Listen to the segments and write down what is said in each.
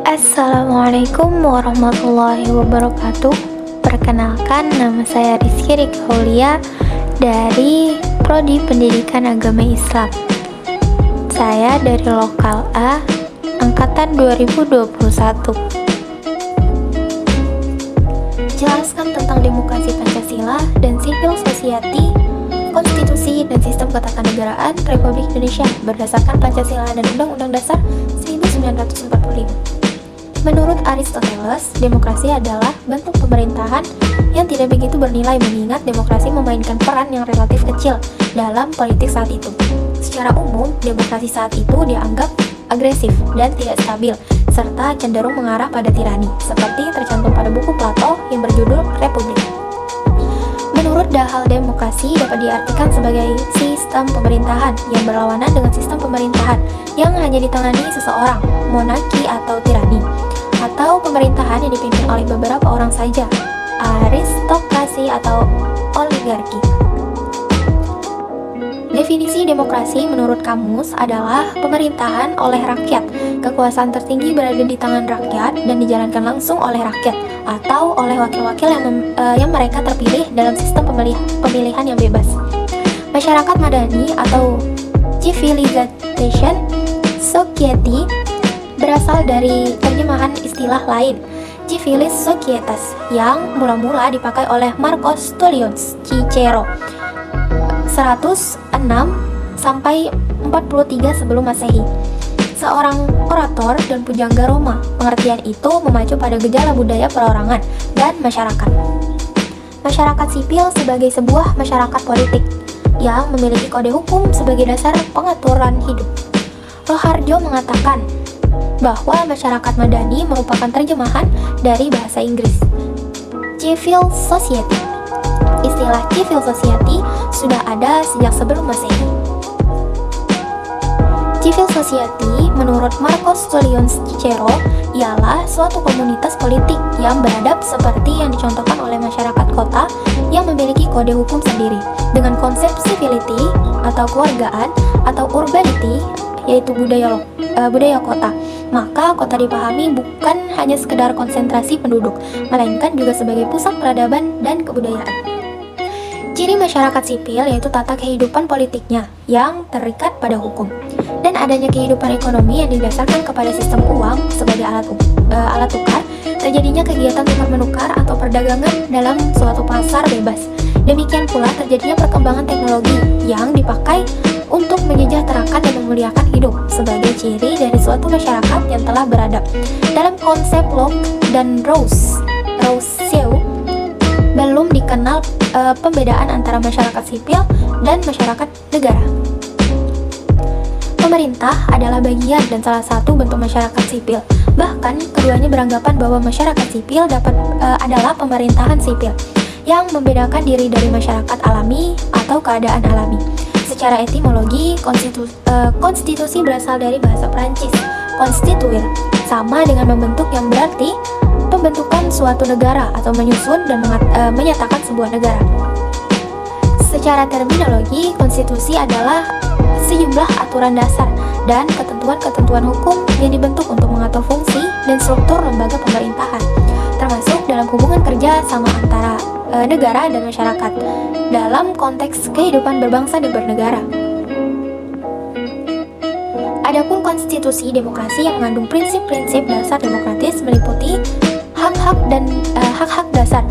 Assalamualaikum warahmatullahi wabarakatuh. Perkenalkan, nama saya Rizky Rika Aulia dari Prodi Pendidikan Agama Islam. Saya dari Lokal A, Angkatan 2021. Jelaskan tentang demokrasi Pancasila dan civil society, konstitusi dan sistem ketatanegaraan Republik Indonesia berdasarkan Pancasila dan Undang-Undang Dasar 1945. Menurut Aristoteles, demokrasi adalah bentuk pemerintahan yang tidak begitu bernilai mengingat demokrasi memainkan peran yang relatif kecil dalam politik saat itu. Secara umum, demokrasi saat itu dianggap agresif dan tidak stabil, serta cenderung mengarah pada tirani, seperti tercantum pada buku Plato yang berjudul Republik. Menurut Dahal, demokrasi dapat diartikan sebagai sistem pemerintahan yang berlawanan dengan sistem pemerintahan yang hanya ditangani seseorang, monarki atau tirani, atau pemerintahan yang dipimpin oleh beberapa orang saja, aristokrasi atau oligarki. Definisi demokrasi menurut kamus adalah pemerintahan oleh rakyat. Kekuasaan tertinggi berada di tangan rakyat dan dijalankan langsung oleh rakyat atau oleh wakil-wakil yang mereka terpilih dalam sistem pemilihan yang bebas. Masyarakat madani atau civilization society berasal dari terjemahan istilah lain, civilis societas, yang mula-mula dipakai oleh Marcus Tullius Cicero 106 sampai 43 sebelum Masehi. Seorang orator dan pujangga Roma. Pengertian itu mengacu pada gejala budaya perorangan dan masyarakat. Masyarakat sipil sebagai sebuah masyarakat politik yang memiliki kode hukum sebagai dasar pengaturan hidup. Roharjo mengatakan bahwa masyarakat madani merupakan terjemahan dari bahasa Inggris civil society. Istilah civil society sudah ada sejak sebelum Masehi. Civil society menurut Marcus Tullius Cicero ialah suatu komunitas politik yang beradab seperti yang dicontohkan oleh masyarakat kota yang memiliki kode hukum sendiri dengan konsep civility atau keluargaan atau urbanity, yaitu budaya kota. Maka kota dipahami bukan hanya sekedar konsentrasi penduduk, melainkan juga sebagai pusat peradaban dan kebudayaan. Ciri masyarakat sipil yaitu tata kehidupan politiknya yang terikat pada hukum, dan adanya kehidupan ekonomi yang didasarkan kepada sistem uang sebagai alat tukar, terjadinya kegiatan tukar menukar atau perdagangan dalam suatu pasar bebas. Demikian pula terjadinya perkembangan teknologi yang dipakai untuk menyejahterakan dan memuliakan hidup sebagai ciri dari suatu masyarakat yang telah beradab. Dalam konsep Locke dan Rousseau belum dikenal pembedaan antara masyarakat sipil dan masyarakat negara. Pemerintah adalah bagian dan salah satu bentuk masyarakat sipil. Bahkan keduanya beranggapan bahwa masyarakat sipil adalah pemerintahan sipil yang membedakan diri dari masyarakat alami atau keadaan alami. Secara etimologi, konstitusi berasal dari bahasa Prancis, constituer, sama dengan membentuk yang berarti pembentukan suatu negara atau menyusun dan menyatakan sebuah negara. Secara terminologi, konstitusi adalah sejumlah aturan dasar dan ketentuan-ketentuan hukum yang dibentuk untuk mengatur fungsi dan struktur lembaga pemerintahan, termasuk dalam hubungan kerja sama antara negara dan masyarakat dalam konteks kehidupan berbangsa dan bernegara. Adapun konstitusi demokrasi yang mengandung prinsip-prinsip dasar demokratis meliputi hak-hak dan hak-hak dasar.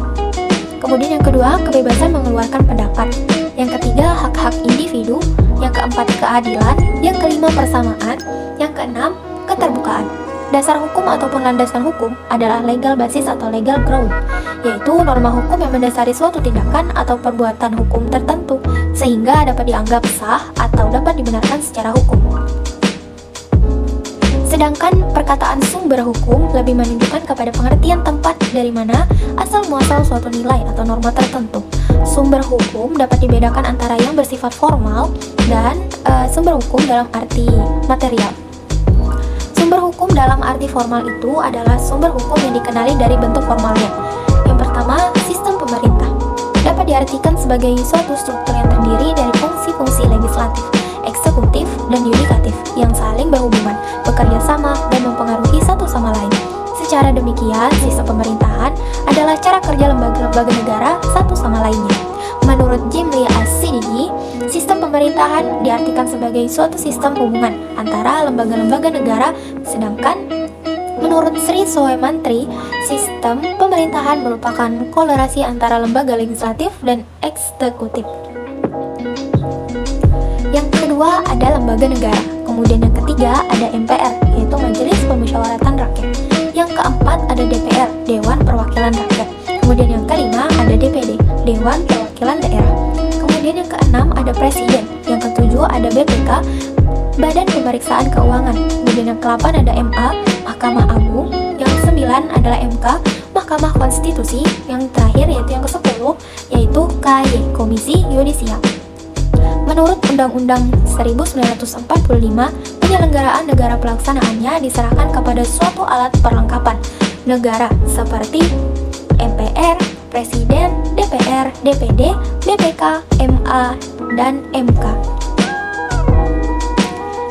Kemudian yang kedua, kebebasan mengeluarkan pendapat. Yang ketiga, hak-hak individu. Yang keempat, keadilan. Yang kelima, persamaan. Yang keenam, keterbukaan. Dasar hukum ataupun landasan hukum adalah legal basis atau legal ground, yaitu norma hukum yang mendasari suatu tindakan atau perbuatan hukum tertentu sehingga dapat dianggap sah atau dapat dibenarkan secara hukum. Sedangkan perkataan sumber hukum lebih menunjukkan kepada pengertian tempat dari mana asal muasal suatu nilai atau norma tertentu. Sumber hukum dapat dibedakan antara yang bersifat formal dan sumber hukum dalam arti material. Sumber hukum dalam arti formal itu adalah sumber hukum yang dikenali dari bentuk formalnya. Yang pertama, sistem pemerintah. Dapat diartikan sebagai suatu struktur yang terdiri dari fungsi-fungsi legislatif, eksekutif, dan yudikatif yang saling berhubungan, bekerja sama, dan mempengaruhi satu sama lain. Secara demikian, sistem pemerintahan adalah cara kerja lembaga-lembaga negara satu sama lainnya. Menurut Jim Lee As-Siddiqi, sistem pemerintahan diartikan sebagai suatu sistem hubungan antara lembaga-lembaga negara, sedangkan menurut Sri Soemantri, sistem pemerintahan merupakan kolerasi antara lembaga legislatif dan eksekutif. Yang kedua ada lembaga negara. Kemudian yang ketiga ada MPR, yaitu Majelis Pemusyawaratan Rakyat. Yang keempat ada DPR, Dewan Perwakilan Rakyat. Kemudian yang kelima ada DPD, Dewan Perwakilan Daerah. Kemudian yang keenam ada Presiden. Yang ketujuh ada BPK, Badan Pemeriksaan Keuangan. Kemudian yang ke-8 ada MA, Mahkamah Agung. Yang ke-9 adalah MK, Mahkamah Konstitusi. Yang terakhir yaitu yang ke-10 yaitu KY, Komisi Yudisial. Menurut Undang-Undang 1945, penyelenggaraan negara pelaksanaannya diserahkan kepada suatu alat perlengkapan negara seperti MPR, Presiden, DPR, DPD, BPK, MA, dan MK.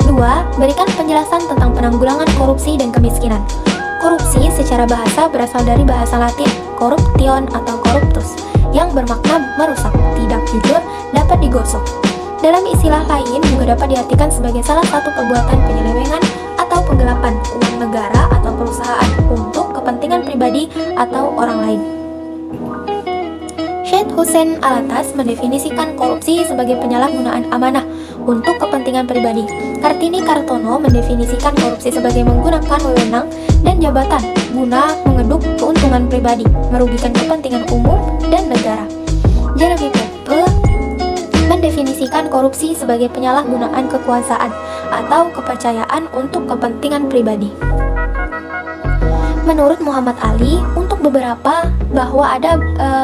2. Berikan penjelasan tentang penanggulangan korupsi dan kemiskinan. Korupsi secara bahasa berasal dari bahasa Latin corruption atau corruptus, yang bermakna merusak, tidak jujur, dapat digosok. Dalam istilah lain juga dapat diartikan sebagai salah satu perbuatan penyelewengan atau penggelapan uang negara atau perusahaan untuk kepentingan pribadi atau orang lain. Syed Hussein Alatas mendefinisikan korupsi sebagai penyalahgunaan amanah untuk kepentingan pribadi. Kartini Kartono mendefinisikan korupsi sebagai menggunakan wewenang dan jabatan guna mengeduk keuntungan pribadi, merugikan kepentingan umum dan negara. Jeremy Pope mendefinisikan korupsi sebagai penyalahgunaan kekuasaan atau kepercayaan untuk kepentingan pribadi. Menurut Muhammad Ali, untuk beberapa bahwa ada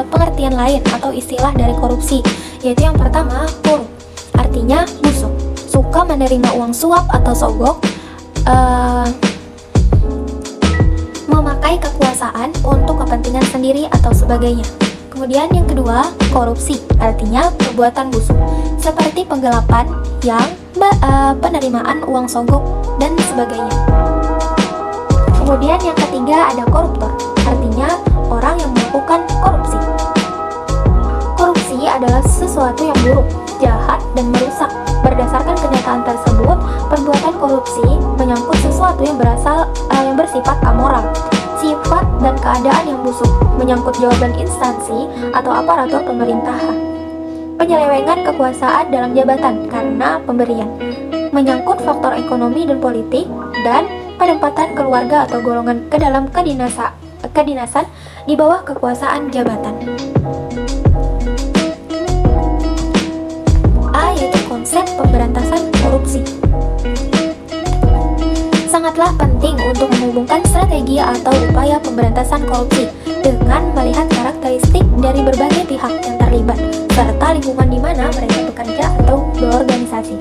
pengertian lain atau istilah dari korupsi, yaitu yang pertama, korup, artinya busuk, suka menerima uang suap atau sogok, memakai kekuasaan untuk kepentingan sendiri atau sebagainya. Kemudian yang kedua, korupsi, artinya perbuatan busuk, seperti penggelapan yang penerimaan uang sogok dan sebagainya. Kemudian yang ketiga ada koruptor, artinya orang yang melakukan korupsi. Korupsi adalah sesuatu yang buruk, jahat, dan merusak. Berdasarkan kenyataan tersebut, perbuatan korupsi menyangkut sesuatu yang bersifat amoral, sifat dan keadaan yang busuk, menyangkut jawaban instansi atau aparatur pemerintahan. Penyelewengan kekuasaan dalam jabatan karena pemberian, menyangkut faktor ekonomi dan politik, dan penempatan keluarga atau golongan ke dalam kedinasan di bawah kekuasaan jabatan. A yaitu konsep pemberantasan korupsi. Sangatlah penting untuk menghubungkan strategi atau upaya pemberantasan korupsi dengan melihat karakteristik dari berbagai pihak yang terlibat serta lingkungan di mana mereka bekerja atau berorganisasi.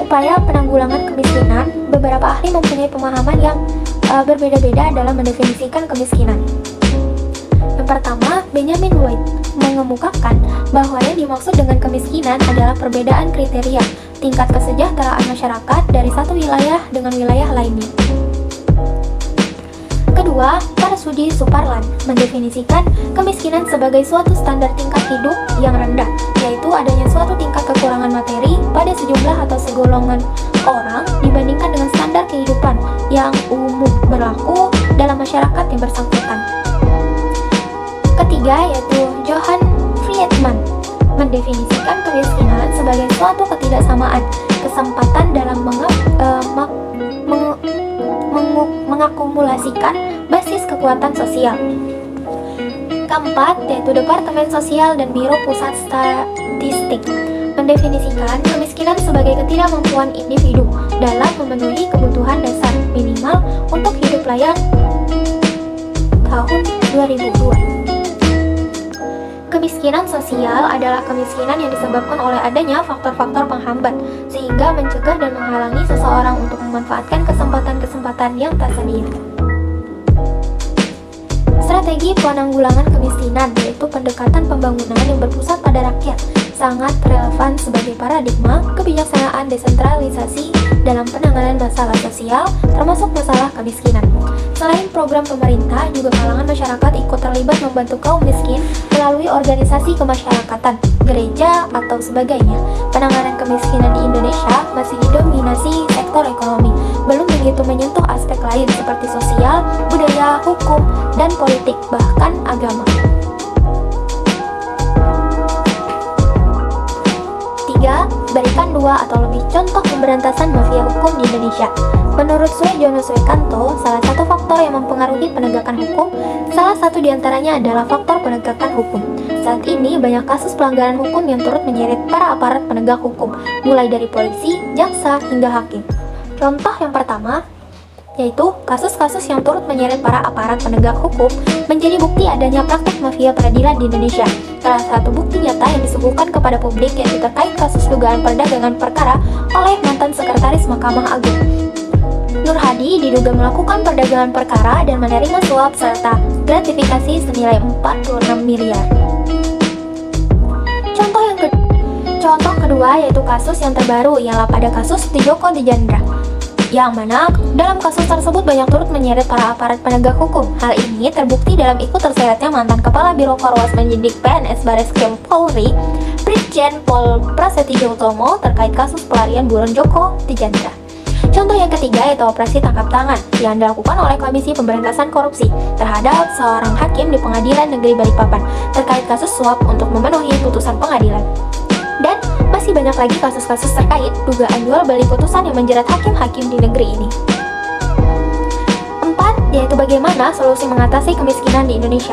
Upaya penanggulangan kemiskinan, beberapa ahli mempunyai pemahaman yang berbeda-beda dalam mendefinisikan kemiskinan. Yang pertama, Benjamin White mengemukakan bahwa yang dimaksud dengan kemiskinan adalah perbedaan kriteria tingkat kesejahteraan masyarakat dari satu wilayah dengan wilayah lainnya. Kedua, Marsudi Suparlan mendefinisikan kemiskinan sebagai suatu standar tingkat hidup yang rendah, yaitu adanya suatu tingkat kekurangan materi pada sejumlah atau segolongan orang dibandingkan dengan standar kehidupan yang umum berlaku dalam masyarakat yang bersangkutan. Ketiga, yaitu Johann Friedman mendefinisikan kemiskinan sebagai suatu ketidaksamaan kesempatan dalam mengakumulasikan basis kekuatan sosial. Keempat, yaitu Departemen Sosial dan Biro Pusat Statistik mendefinisikan kemiskinan sebagai ketidakmampuan individu dalam memenuhi kebutuhan dasar minimal untuk hidup layak tahun 2002. Kemiskinan sosial adalah kemiskinan yang disebabkan oleh adanya faktor-faktor penghambat sehingga mencegah dan menghalangi seseorang untuk memanfaatkan kesempatan-kesempatan yang tersedia. Strategi penanggulangan kemiskinan yaitu pendekatan pembangunan yang berpusat pada rakyat sangat relevan sebagai paradigma kebijaksanaan desentralisasi dalam penanganan masalah sosial, termasuk masalah kemiskinan. Selain program pemerintah, juga kalangan masyarakat ikut terlibat membantu kaum miskin melalui organisasi kemasyarakatan, gereja, atau sebagainya. Penanganan kemiskinan di Indonesia masih didominasi sektor ekonomi, belum begitu menyentuh aspek lain seperti sosial, budaya, hukum, dan politik, bahkan agama. 3. Berikan 2 atau lebih contoh pemberantasan mafia hukum di Indonesia. Menurut Suejono Suekanto, salah satu faktor yang mempengaruhi penegakan hukum, salah satu diantaranya adalah faktor penegakan hukum. Saat ini banyak kasus pelanggaran hukum yang turut menyeret para aparat penegak hukum, mulai dari polisi, jaksa, hingga hakim. Contoh yang pertama, yaitu kasus-kasus yang turut menyeret para aparat penegak hukum menjadi bukti adanya praktik mafia peradilan di Indonesia. Salah satu bukti nyata yang disuguhkan kepada publik yaitu terkait kasus dugaan perdagangan perkara oleh mantan sekretaris Mahkamah Agung. Nur Hadi diduga melakukan perdagangan perkara dan menerima suap serta gratifikasi senilai 46 miliar. Contoh kedua yaitu kasus yang terbaru, ialah pada kasus Joko Dijandra, yang mana dalam kasus tersebut banyak turut menyeret para aparat penegak hukum. Hal ini terbukti dalam ikut terseretnya mantan Kepala Biro Korwas Menyidik PNS Bareskrim Polri, Brigjen Pol Prasetyo Utomo, terkait kasus pelarian buron Joko Dijandra. Contoh yang ketiga yaitu operasi tangkap tangan yang dilakukan oleh Komisi Pemberantasan Korupsi terhadap seorang hakim di Pengadilan Negeri Balikpapan terkait kasus suap untuk memenuhi putusan pengadilan. Dan masih banyak lagi kasus-kasus terkait dugaan jual beli putusan yang menjerat hakim-hakim di negeri ini. 4. Yaitu bagaimana solusi mengatasi kemiskinan di Indonesia.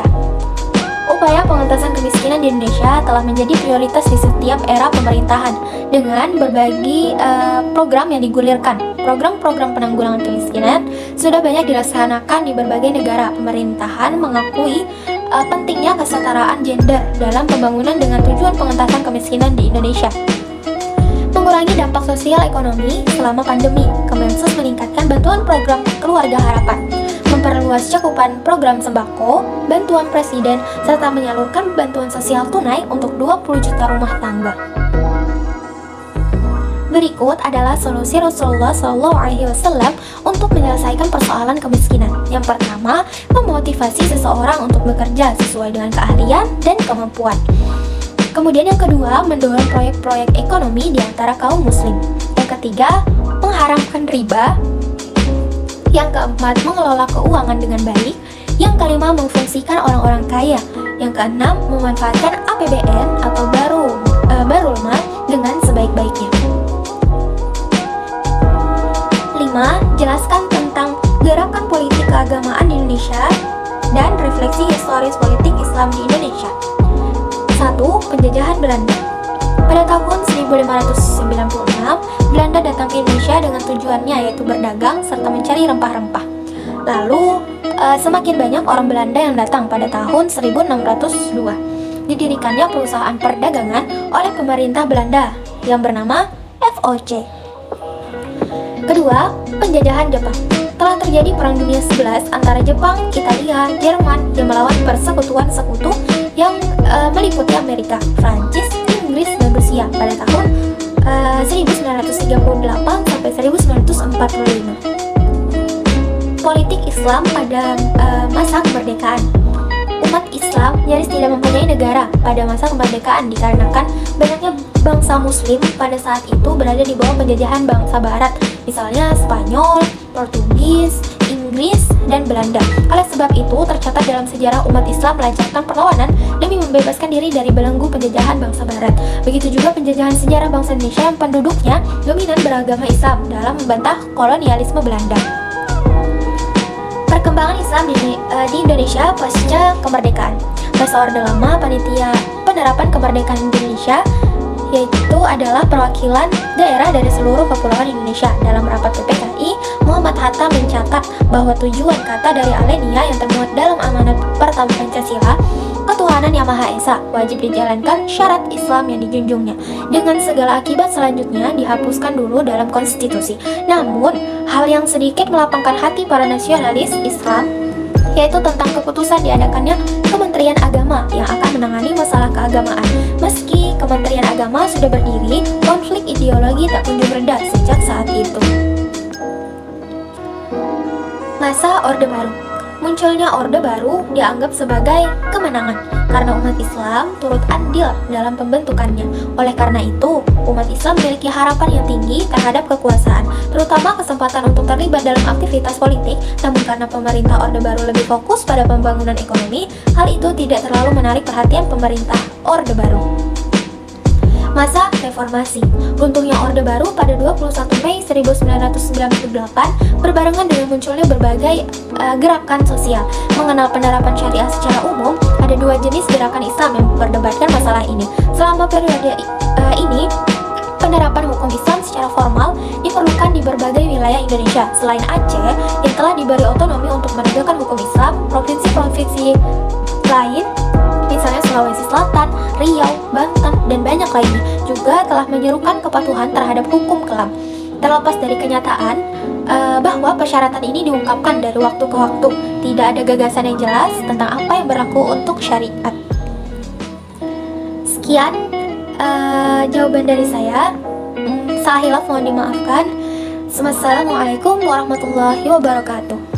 Upaya pengentasan kemiskinan di Indonesia telah menjadi prioritas di setiap era pemerintahan dengan berbagai program yang digulirkan. Program-program penanggulangan kemiskinan sudah banyak dilaksanakan di berbagai negara. Pemerintahan mengakui pentingnya kesetaraan gender dalam pembangunan dengan tujuan pengentasan kemiskinan di Indonesia. Mengurangi dampak sosial ekonomi selama pandemi, Kemensos meningkatkan bantuan program Keluarga Harapan, memperluas cakupan program sembako, bantuan presiden, serta menyalurkan bantuan sosial tunai untuk 20 juta rumah tangga. Berikut adalah solusi Rasulullah SAW untuk menyelesaikan persoalan kemiskinan. Yang pertama, memotivasi seseorang untuk bekerja sesuai dengan keahlian dan kemampuan. Kemudian yang kedua, mendorong proyek-proyek ekonomi di antara kaum muslim. Yang ketiga, mengharamkan riba. Yang keempat, mengelola keuangan dengan baik. Yang kelima, memfungsikan orang-orang kaya. Yang keenam, memanfaatkan APBN atau barul mal dengan sebaik-baiknya. 5. Jelaskan tentang gerakan politik keagamaan di Indonesia dan refleksi historis politik Islam di Indonesia. 1. Penjajahan Belanda. Pada tahun 1596, Belanda datang ke Indonesia dengan tujuannya yaitu berdagang serta mencari rempah-rempah. Lalu, semakin banyak orang Belanda yang datang pada tahun 1602. Didirikannya perusahaan perdagangan oleh pemerintah Belanda yang bernama VOC. Kedua, penjajahan Jepang. Telah terjadi Perang Dunia 11 antara Jepang, Italia, Jerman yang melawan persekutuan sekutu yang meliputi Amerika, Prancis, Inggris, dan Rusia pada tahun 1938 sampai 1945. Politik Islam pada masa kemerdekaan. Umat Islam nyaris tidak mempunyai negara pada masa kemerdekaan dikarenakan banyaknya bangsa muslim pada saat itu berada di bawah penjajahan bangsa barat, misalnya Spanyol, Portugis, Inggris, dan Belanda. Oleh sebab itu, tercatat dalam sejarah umat Islam melancarkan perlawanan demi membebaskan diri dari belenggu penjajahan bangsa barat. Begitu juga penjajahan sejarah bangsa Indonesia yang penduduknya dominan beragama Islam dalam membantah kolonialisme Belanda. Perkembangan Islam di Indonesia pasca kemerdekaan. Masa Orde Lama, Panitia Penerapan Kemerdekaan Indonesia, yaitu adalah perwakilan daerah dari seluruh kepulauan Indonesia. Dalam rapat PPKI, Muhammad Hatta mencatat bahwa tujuan kata dari Alenia yang termuat dalam amanat pertama Pancasila, ketuhanan Yang Maha Esa, wajib dijalankan syarat Islam yang dijunjungnya. Dengan segala akibat selanjutnya dihapuskan dulu dalam konstitusi. Namun, hal yang sedikit melapangkan hati para nasionalis Islam yaitu tentang keputusan diadakannya Kementerian Agama yang akan menangani masalah keagamaan. Meski Kementerian Agama sudah berdiri, konflik ideologi tak kunjung reda sejak saat itu. Masa Orde Baru. Munculnya Orde Baru dianggap sebagai kemenangan karena umat Islam turut andil dalam pembentukannya. Oleh karena itu, umat Islam memiliki harapan yang tinggi terhadap kekuasaan, terutama kesempatan untuk terlibat dalam aktivitas politik. Namun karena pemerintah Orde Baru lebih fokus pada pembangunan ekonomi, hal itu tidak terlalu menarik perhatian pemerintah Orde Baru. Masa Reformasi. Runtuhnya Orde Baru pada 21 Mei 1998 berbarengan dengan munculnya berbagai gerakan sosial. Mengenal penerapan syariah secara umum, ada dua jenis gerakan Islam yang memperdebatkan masalah ini. Selama periode ini, penerapan hukum Islam secara formal diperlukan di berbagai wilayah Indonesia. Selain Aceh yang telah diberi otonomi untuk menegakkan hukum Islam, provinsi-provinsi lain misalnya Sulawesi Selatan, Riau, Banten, dan banyak lainnya juga telah menyerukan kepatuhan terhadap hukum kelam. Terlepas dari kenyataan bahwa persyaratan ini diungkapkan dari waktu ke waktu, tidak ada gagasan yang jelas tentang apa yang berlaku untuk syariat. Sekian jawaban dari saya. Salah hilaf mohon dimaafkan. Wassalamualaikum warahmatullahi wabarakatuh.